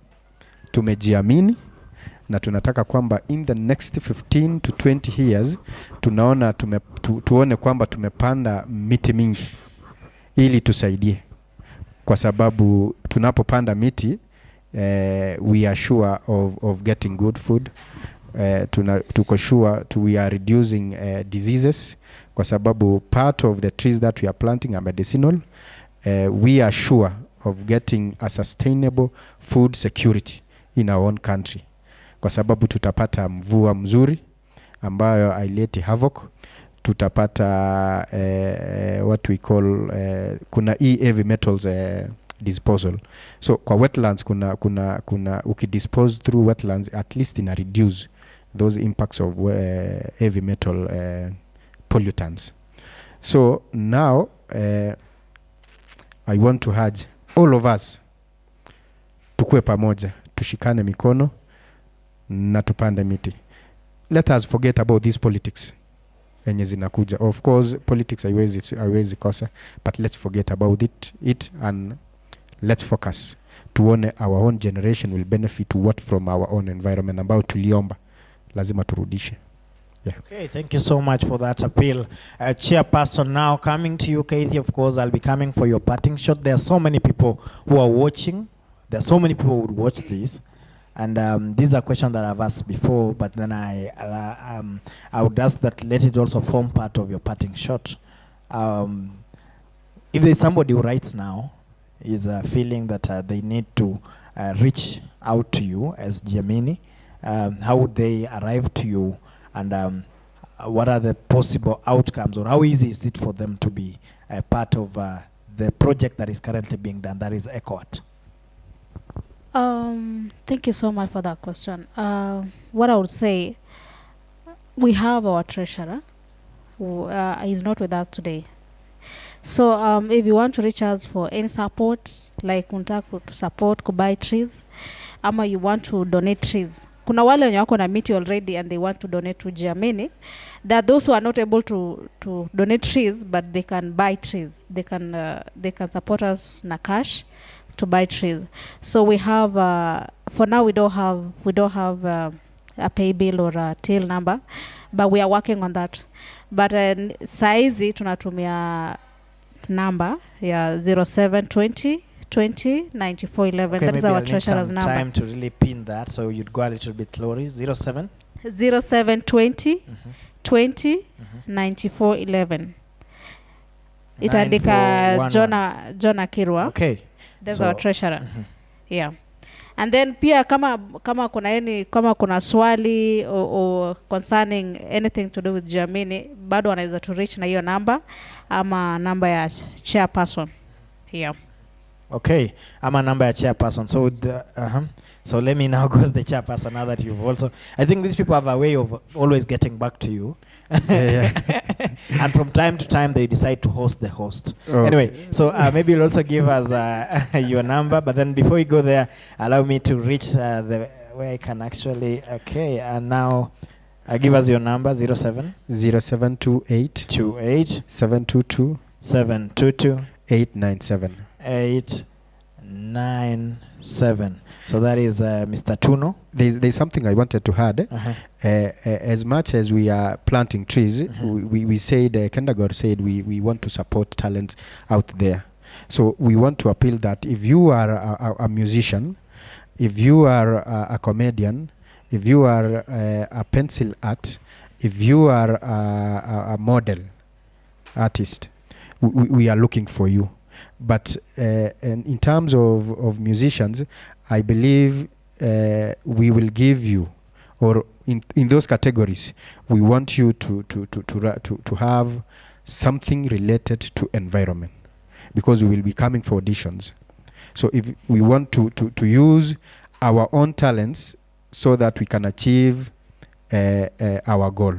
tumejiamini, na tunataka kwamba in the next 15 to 20 years tunaona tuone kwamba tumepanda miti mingi ili tusaidie, kwa sababu tunapopanda miti we are sure of getting good food. Tuko sure we are reducing diseases, kwa sababu part of the trees that we are planting are medicinal. We are sure of getting a sustainable food security in our own country, kwa sababu tutapata mvua mzuri ambayo haileti havoc. Tutapata what we call kuna heavy metals disposal. So kwa wetlands kuna ukidispose through wetlands, at least ina reduce those impacts of heavy metal pollutants. So now I want to urge all of us tukue pamoja, tushikane mikono na tupande miti. Let us forget about these politics yenye zinakuja. Of course politics haiwezi kosa, but let's forget about it and let's focus tuone our own generation will benefit what from our own environment ambao tuliomba lazima turudishe. Yeah. Okay, thank you so much for that appeal. Chairperson, now coming to you, Kathy, of course, I'll be coming for your parting shot. There are so many people who are watching. There are so many people who would watch this. And these are questions that I've asked before, but then I would ask that let it also form part of your parting shot. If there's somebody who writes now, is feeling that they need to reach out to you as Jiamini, how would they arrive to you, and what are the possible outcomes, or how easy is it for them to be a part of the project that is currently being done, that is Ecoart? Thank you so much for that question. What I would say, we have our treasurer who is not with us today. So if you want to reach us for any support, like unataka to support kubuy trees, ama you want to donate trees, kuna wale wenye wako na miti already and they want to donate to Jiamini. There are those who are not able to donate trees, but they can buy trees. They can support us na cash to buy trees. So we have for now we don't have a pay bill or a till number, but we are working on that. But saizi tunatumia number 0720 20 94 11. Okay, that is our maybe I'll need treasurer's some number. time to really pin that, so you'd go a little bit slowly. 0720 20 94 11. Itaandika Jona Kirwa. Okay. That's our treasurer. Yeah. And then pia kama kuna swali or concerning anything to do with Jiamini, bado wanaweza to reach na hiyo number ama number ya chairperson. Yeah. Okay, I'm a number chairperson. So so let me now go to the chairperson now that you've also. I think these people have a way of always getting back to you. And from time to time they decide to host the host. Okay. Anyway, so maybe you'll also give us your number, but then before you go there, allow me to reach the where I can actually. Okay, and now give us your number. 0728 28 722 722 897. 897. So that is Mr. Tuno. There's something I wanted to add. As much as we are planting trees, we said, Kendagor said we want to support talents out there. So we want to appeal that if you are a musician, if you are a comedian, if you are a pencil art, if you are a model artist, we are looking for you. But and in terms of musicians, I believe we will give you, or in those categories, we want you to have something related to environment, because we will be coming for auditions. So if we want to use our own talents so that we can achieve our goal.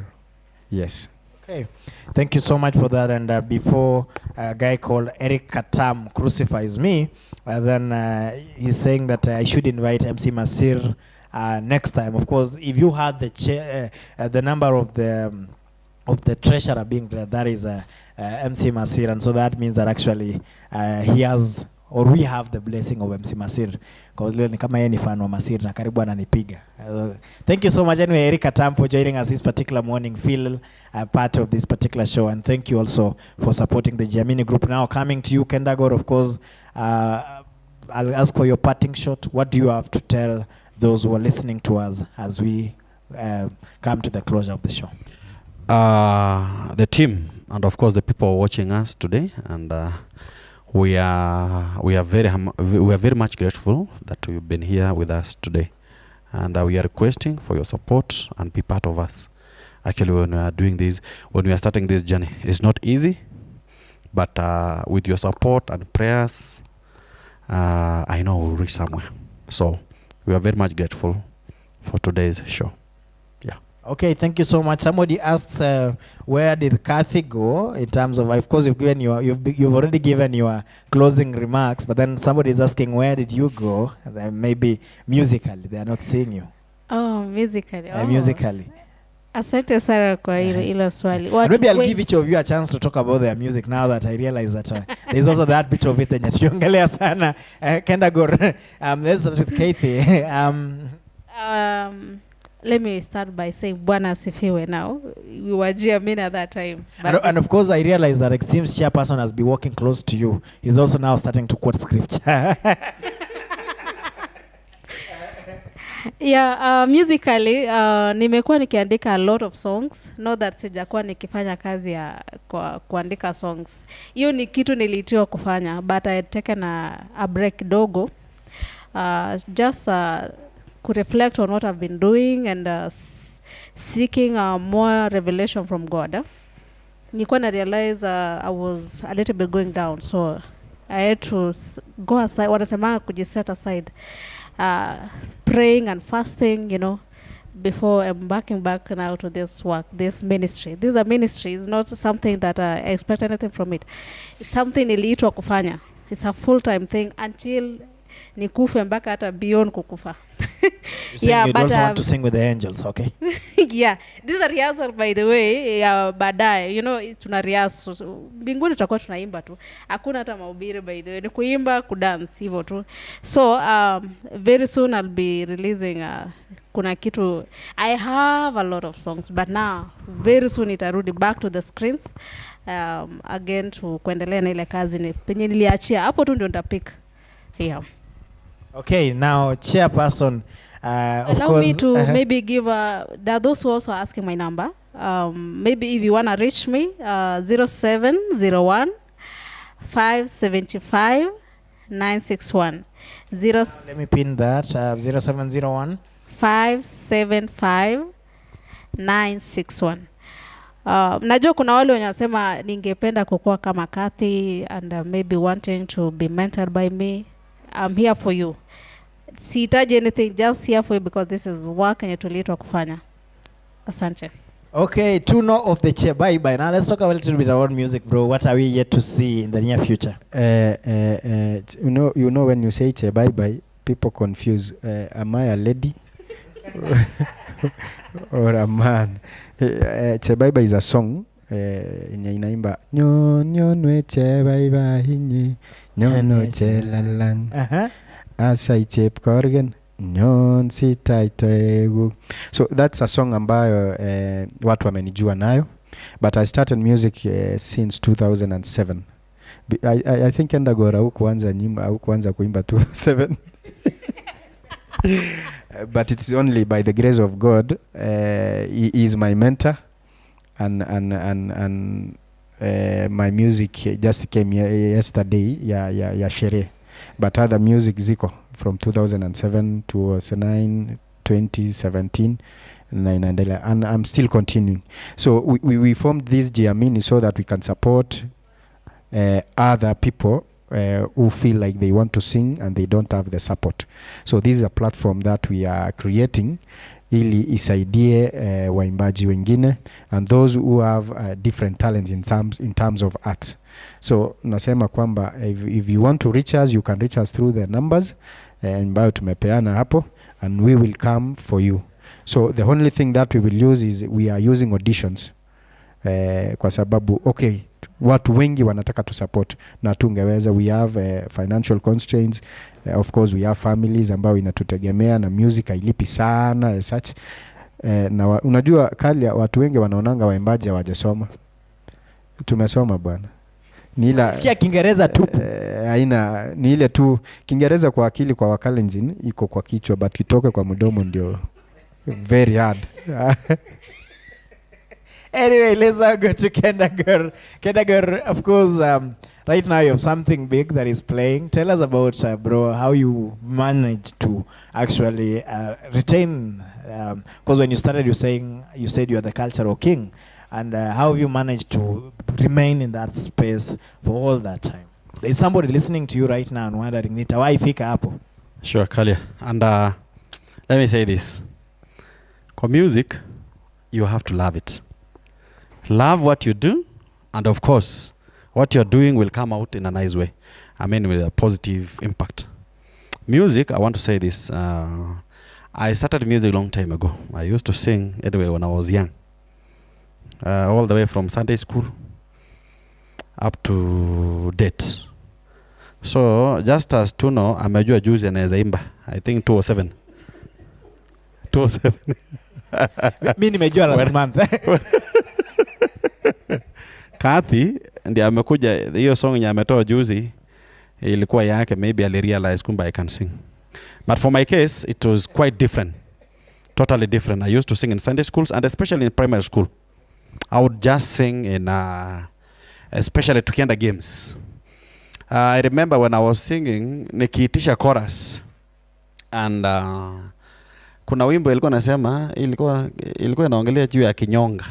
Yes. Okay, thank you so much for that. And before a guy called Eric Katam crucifies me, then he's saying that I should invite MC Masir next time. Of course, if you had the number of the treasurer being there, that is MC Masir, and so that means that actually he has, or we have, the blessing of MC Masir, because leo ni kama yeye ni fan wa Masir na karibu ananipiga. Thank you so much anyway, Eric Katam, for joining us this particular morning. Feel part of this particular show, and thank you also for supporting the Jiamini Group. Now coming to you, Kendagor, of course, I'll ask for your parting shot. What do you have to tell those who are listening to us as we come to the closure of the show? The team, and of course the people watching us today, and we are very much grateful that you've been here with us today, and we are requesting for your support and be part of us. Actually, when we are doing this, when we are starting this journey, it's not easy, but with your support and prayers, I know we'll reach somewhere. So we are very much grateful for today's show. Yeah. Okay, thank you so much. Somebody asks, where did Kathy go in terms of course, you've already given your closing remarks, but then somebody is asking, where did you go? Maybe musically, they are not seeing you. Oh, musically. Musically. Asante sana kwa hilo swali. And maybe I'll give each of you a chance to talk about their music now that I realize that there's also that bit of it that tuongelea sana. Kendagor, let's start with Kathy. Let me start by saying Bwana asifiwe now. We were Jiamini at that time. And of course, I realize that it seems chairperson has been walking close to you. He's also now starting to quote scripture. Yeah, musically, nimekuwa nikiandika a lot of songs. Not that sijakuwa nikifanya kazi ya kuandika songs. Hiyo ni kitu nilitiwa kufanya, but I had taken a break dogo. Just could reflect on what I've been doing and seeking more revelation from God. Nilikuwa na realize I was a little bit going down, so I had to go aside, wanasema kujiset aside, praying and fasting, you know, before embarking back now to this work, this ministry. This is a ministry. It's not something that I expect anything from it. It's something niliitwa kufanya. It's a full-time thing until nikufe mpaka hata beyond kukufa. Yeah, you but also want to sing with the angels, okay? Yeah, this is a rehearsal, by the way. Baadaye, you know, tuna rehearsal. Mbinguni tutakuwa tunaimba tu. Hakuna hata mahubiri, by the way. Ni kuimba, kudance, hivyo tu. So, very soon I'll be releasing kuna kitu. I have a lot of songs, but now very soon itarudi back to the screens again to kuendelea na ile kazi ni penye niliachia. Hapo tu ndio nitapick. Yeah. Okay, now chairperson, of allow course, me to maybe give there are those who also asking my number. Maybe if you want to reach me, 0701 575 961. Let me pin that. 0701 575 961. Najua kuna wale wenye wanasema ningependa kukua kama Kathy and maybe wanting to be mentored by me. I'm here for you. Sihitaji anything, just here for you because this is work and tulitwa kufanya. Asante. Okay, Tuno of the chair. Bye. Now let's talk a little bit about music, bro. What are we yet to see in the near future? You know when you say bye, people confuse. Am I a lady or a man? Bye is a song. Inaimba nyo nwe bye hinyi nyo lalang asa ichep korgen nyon sitaitoegu. So that's a song ambayo watu wamenijua nayo, but I started music since 2007. I think Endagora hukuanza kuimba 2007. But it's only by the grace of God. He is my mentor, and my music just came yesterday ya sherehe, but other music ziko from 2007 to 2009 2017 and I'm still continuing. So we formed this Jiamini so that we can support other people who feel like they want to sing and they don't have the support. So this is a platform that we are creating ili isaidie waimbaji wengine and those who have different talents in terms of art. So nasema kwamba if you want to reach us, you can reach us through the numbers ambayo tumepeana hapo, and we will come for you. So the only thing that we will use is we are using auditions kwa sababu watu wengi wanataka to support na tungeweza. We have financial constraints. Of course we have families ambao inatutegemea na music hailipi sana as such. Na unajua Kalia, watu wengi wanaonanga waimbaji hawajasoma. Tumesoma bwana. Sikia Kiingereza tu. Haina ni ile tu Kiingereza kwa akili, kwa Wakalenjin iko kwa kichwa, but kitoke kwa mdomo ndio very hard. Anyway, let's go to Kendagor. Kendagor, of course, right now you have something big that is playing. Tell us about, bro, how you managed to actually retain, because when you started, you said you are the cultural king, and how have you managed to remain in that space for all that time? There is somebody listening to you right now and wondering, nitawai fika hapo? Sure, Kalia. And let me say this. Kwa music, you have to love it. Love what you do, and of course, what you're doing will come out in a nice way. I mean, with a positive impact. Music, I want to say this. I started music a long time ago. I used to sing anyway when I was young. All the way from Sunday school up to date. So, just as Tuno, amejua juzi anaweza imba. I think 207. 207. Mimi nimejua last month. Kathy ndiye amekuja, hiyo song yenye ametoa juzi ilikuwa yake, maybe alirealize kumbe I can sing. But for my case, it was quite different. Totally different. I used to sing in Sunday schools and especially in primary school. I would just sing in, especially tukienda games. I remember when I was singing, nikiitisha chorus. And kuna wimbo ilikuwa nasema, ilikuwa inaongelea juu ya kinyonga.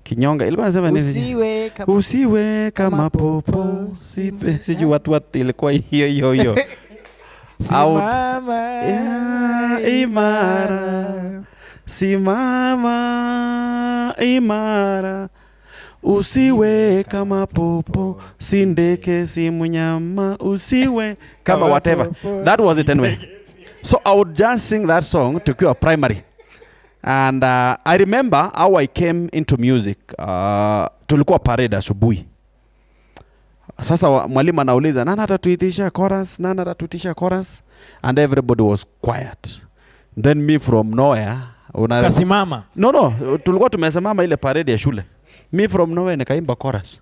Kinyonga ilikuwa nasema nini? Usiwe kama popo, sijui what ilikuwa hiyo. Simama imara, simama imara, usiwe kama popo, sindeke si mnyama, usiwe kama whatever. That was it anyway. So I would just sing that song to your primary. And I remember how I came into music. Tulikuwa parade asubuhi. Sasa mwalimu anauliza nani atatuitisha chorus, and everybody was quiet. Then me from nowhere kasimama. No, tulikuwa tumesimama ile parade ya shule. Me from nowhere nikaimba chorus.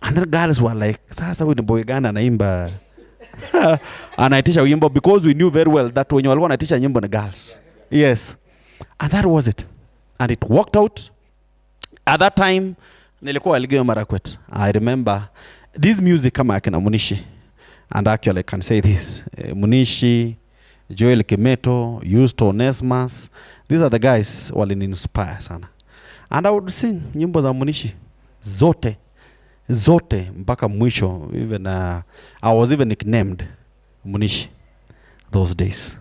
And the girls were like, sasa huyu ni boy gani anaimba? Anaitisha wimbo, because we knew very well that when you walikuwa anaitisha nyimbo ni girls. Yes. And that was it. And it worked out. At that time, nilikuwa Elgeyo Marakwet. I remember this music kama akina Munishi. And actually I can say this. Munishi, Joel Kimeto, Yusto Onesmus. These are the guys walini-inspire sana. And I would sing nyimbo za Munishi. Zote mpaka mwisho. Even I was even nicknamed Munishi those days.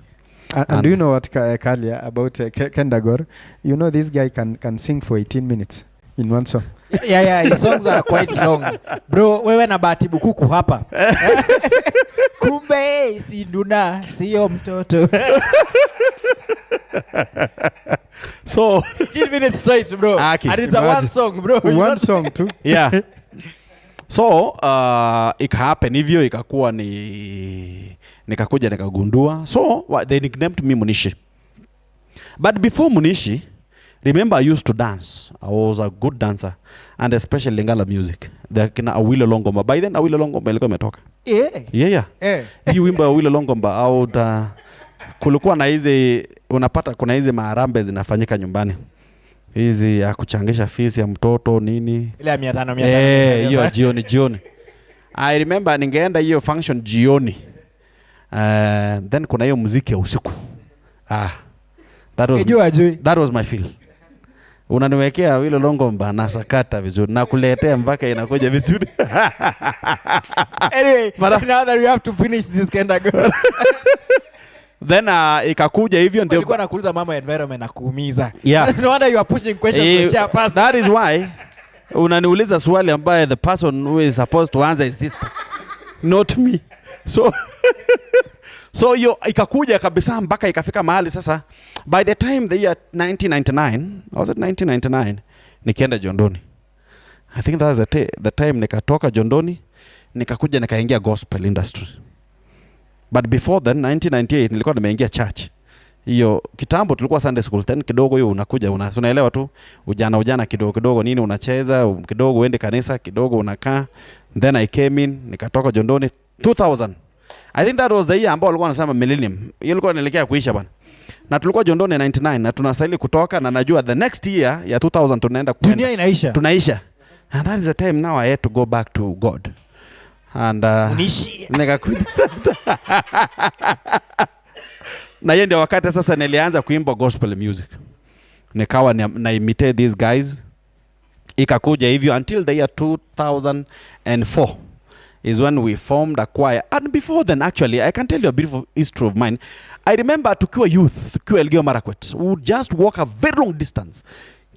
And do you know what, Kalia, about Kendagor? You know this guy can sing for 18 minutes in one song. Yeah, his songs are quite long. Bro, wewe na Bahati Bukuku hapa. Kumbe si nduna, sio mtoto. So 18 minutes straight, bro. Aki, and it's a one song, bro. One song too. Yeah. So ikahappen hivyo, ikakuwa nikakuja nikagundua. So they nicknamed me Munishi. But before Munishi, remember I used to dance. I was a good dancer, and especially Lingala music. Kina Awilo Longomba. By then Awilo Longomba ilikuwa imetoka. Yeah. Hii wimbo Awilo Longomba out kulikuwa na hizi, unapata kuna hizi maharambe zinafanyika nyumbani. Hizi ya kuchangisha fees ya mtoto nini. Ile ya 500. Hiyo jioni. I remember ningeenda hiyo function jioni. Then kuna hiyo muziki ya usiku. That was my feel. Unaniwekea Awilo Longomba na sakata vizuri na kuletea mpaka inakuja vizuri. Anyway, now that we have to finish this Kendagor. Then ikakuja hivyo ndio nilikuwa nakuuliza mama environment na kuumiza. Yeah. No wonder you are pushing questions to chairperson. That is why unaniuliza swali ambaye the person who is supposed to answer is this person, not me. So hiyo ikakuja kabisa mpaka ikafika mahali sasa. By the time the year 1999, was it 1999, nikienda Jondoni. I think that was the time nikatoka Jondoni nikakuja nikaingia gospel industry. But before then 1998 nilikuwa nimeingia church. Hiyo kitambo tulikuwa Sunday school, then kidogo hiyo unakuja unaelewa tu ujana kidogo nini unacheza kidogo, uende kanisa kidogo unakaa. Then I came in nikatoka Jondoni 2000. I think that was the year ambao walikuwa wanasema millennium. Hiyo ilikuwa inaelekea kuisha bana. Na tulikuwa Jondoni 99 na tunastahili kutoka, na najua the next year ya 2000 tunaenda dunia inaisha. Tunaisha. And that is the time now I had to go back to God. And nikakuja. Na hiyo ndio wakati sasa nilianza kuimba gospel music. Nikawa na imitate these guys. Ikakuja hivyo until the year 2004. is when we formed a choir. And before then, actually, I can tell you a beautiful history of mine. I remember tukiwa youth, tukiwa Elgeyo Marakwet, we would just walk a very long distance.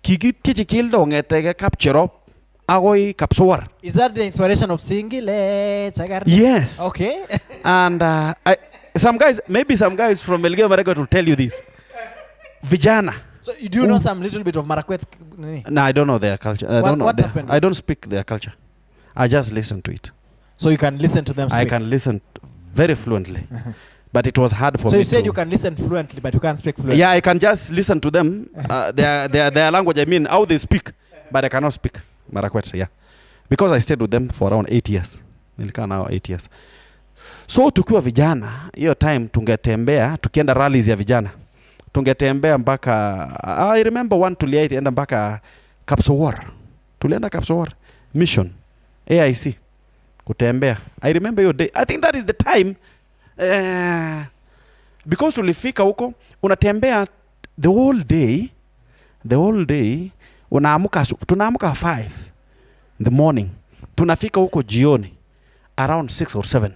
Kikichikildo ngetege Kapcherop, agoi Kapsowar. Is that the inspiration of Singile? Yes. Okay. And some guys from Elgeyo Marakwet will tell you this. Vijana. So you do know some little bit of Marakwet? No, I don't know their culture. What happened? I don't speak their culture. I just listen to it. So you can listen to them speak? I can listen very fluently. But it was hard for me. So you said you can listen fluently, but you can't speak fluently? Yeah, I can just listen to them. Their language, I mean, how they speak. But I cannot speak Marakwet, yeah. Because I stayed with them for around 8 years. Nilikaa nao 8 years. So tukiwa vijana, hiyo time tungetembea, tukienda rallies ya vijana. Tungetembea mpaka, I remember one tulienda mpaka Kapsowar. Tulienda Kapsowar Mission, AIC. Kutembea. I remember your day. I think that is the time. Because tulifika huko, unatembea the whole day, tunaamuka 5 in the morning. Tunafika huko jioni, around 6 or 7.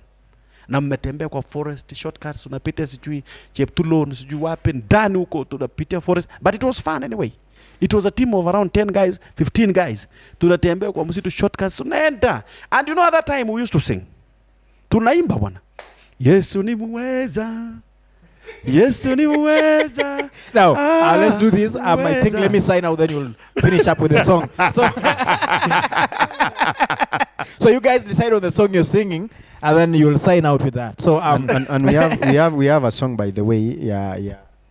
Na mmetembea kwa forest, shortcuts, unapita sijui Cheptulon, sijui wapi, ndani huko, tunapitia forest. But it was fun anyway. It was a team of around 10 guys, 15 guys. Tunatembea kwa msitu shortcuts, tunaenda. And you know at that time we used to sing. Tunaimba bwana. Yesu ni muweza. Yesu ni muweza. Now, let's do this. I think let me sign out, then you'll finish up with the song. So you guys decide on the song you're singing, and then you'll sign out with that. So and we have a song, by the way. Yeah,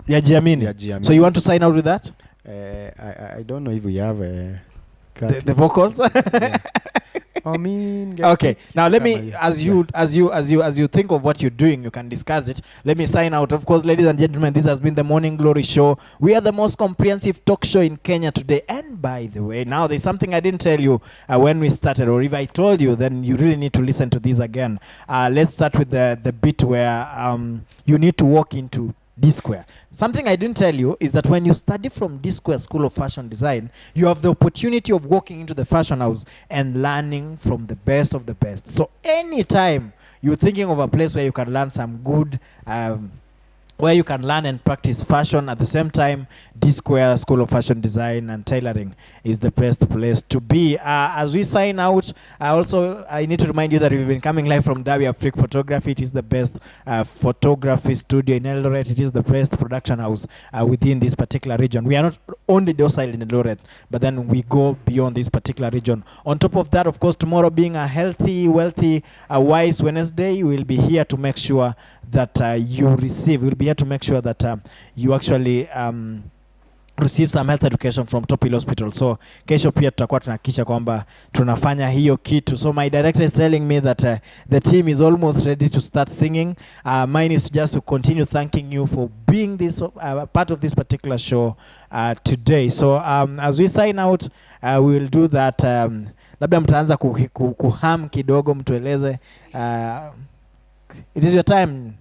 Jiamini. Yeah, Jiamini. So you want to sign out with that? I don't know if we have the vocals. Yeah. I mean, okay. Now let me, as you think of what you're doing, you can discuss it. Let me sign out. Of course, ladies and gentlemen, this has been the Morning Glory Show. We are the most comprehensive talk show in Kenya today. And by the way, now there's something I didn't tell you when we started, or if I told you, then you really need to listen to this again. Let's start with the bit where you need to walk into D-Square. Something I didn't tell you is that when you study from D-Square School of Fashion Design, you have the opportunity of walking into the fashion house and learning from the best of the best. So anytime you're thinking of a place where you can learn some good, where you can learn and practice fashion at the same time, D-Square School of Fashion Design and Tailoring is the best place to be. As we sign out, I need to remind you that we've been coming live from Dawi Afrique Photography. It is the best photography studio in Eldoret. It is the best production house within this particular region. We are not only docile in Eldoret, but then we go beyond this particular region. On top of that, of course, tomorrow being a healthy, wealthy, wise Wednesday, we'll be here to make sure that we'll be here to make sure that you actually receive some health education from Top Hill Hospital. So kesho pia tutakuwa tunahakikisha kwamba tunafanya hiyo kitu. So my director is telling me that the team is almost ready to start singing. Mine is just to continue thanking you for being this part of this particular show today. So as we sign out, we will do that. Labda mtaanza kuham kidogo, mtueleze. It is your time,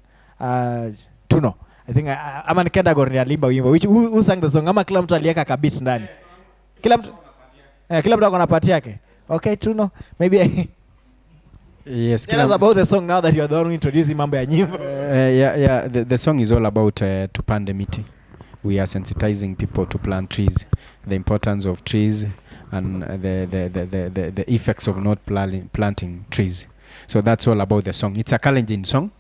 Tuno. I think ama nikenda gore alimba wimbo. Who sang the song? Ama kila mtu alieka kabit ndani. Kila mtu akona part yake. Okay, Tuno. Maybe yes. Tell us about the song now that you are the one who introduced mambo ya nyimbo. Yeah. The song is all about tupande miti. We are sensitizing people to plant trees, the importance of trees, and the effects of not planting trees. So that's all about the song. It's a Kalenjin song.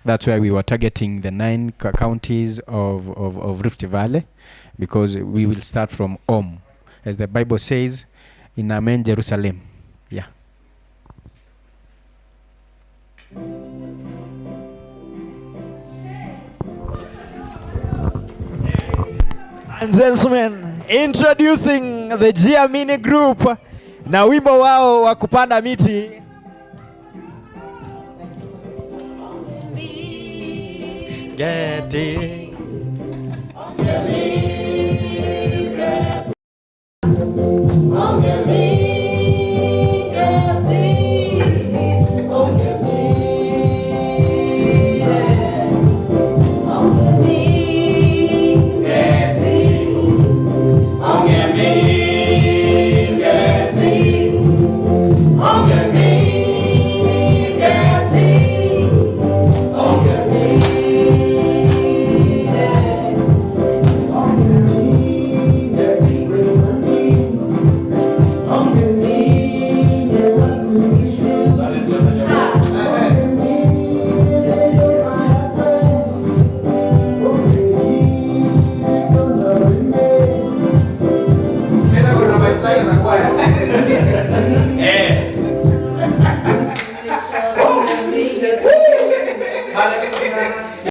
That's why we were targeting the 9 counties of Rift Valley, because we will start from Om, as the Bible says, in Amen Jerusalem. Yeah. And gentlemen, introducing the Jiamini Group na wimbo wao wa kupanda miti. Getting